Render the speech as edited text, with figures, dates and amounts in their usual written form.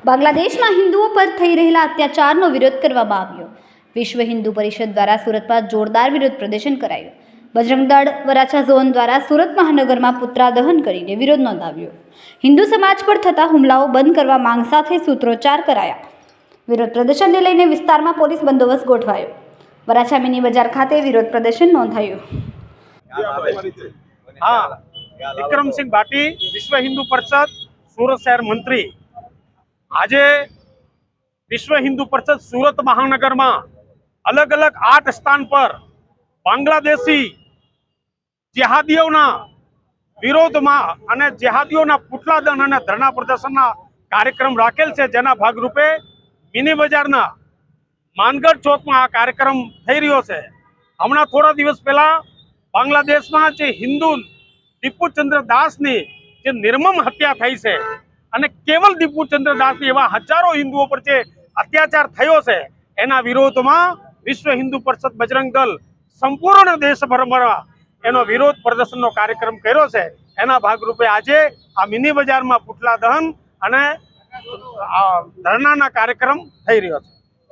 બાંગ્લાદેશમાં હિન્દુઓ પર થઈ રહેલા અત્યાચારનો વિરોધ કરવામાં આવ્યો। વિશ્વ હિન્દુ પરિષદ દ્વારા સુરતમાં જોરદાર વિરોધ પ્રદર્શન કરાયું। બજરંગ દળ વરાછા ઝોન દ્વારા સુરત મહાનગરમાં પુતળા દહન કરીને વિરોધ નોંધાવ્યો। હિન્દુ સમાજ પર થતા હુમલાઓ બંધ કરવા માંગ સાથે સૂત્રોચ્ચાર કરાયા। વિરોધ પ્રદર્શનને લઈને વિસ્તારમાં પોલીસ બંદોબસ્ત ગોઠવાયો। વરાછા મિની બજાર ખાતે વિરોધ પ્રદર્શન નોંધાયું। વિક્રમસિંહ ભાટી, વિશ્વ હિન્દુ પરિષદ સુરત શહેર મંત્રી। आज विश्व हिंदू परिषद सूरत महानगर में अलग अलग 8 स्थान पर बांग्लादेशी जेहादीओं विरोध में जेहादीओं पुतला दहन और धरना प्रदर्शन कार्यक्रम राखेल है। जेना भागरूपे मिनी बजार मानगढ़ चौक में आ कार्यक्रम थई रह्यो छे। हमणा थोड़ा दिवस पहला बांग्लादेश में जे हिंदू दीपू चंद्र दास ने जे निर्मम हत्या थई है અને કેવલ દીપુ ચંદ્ર દાસ એવા હજારો હિન્દુઓ પર જે અત્યાચાર થયો છે એના વિરોધમાં વિશ્વ હિન્દુ પરિષદ બજરંગ દળ સંપૂર્ણ દેશભરમાં એનો વિરોધ પ્રદર્શનનો કાર્યક્રમ કર્યો છે। એના ભાગરૂપે આજે આ મિની બજારમાં પુતળા દહન અને ધરણાના કાર્યક્રમ થઈ રહ્યો છે।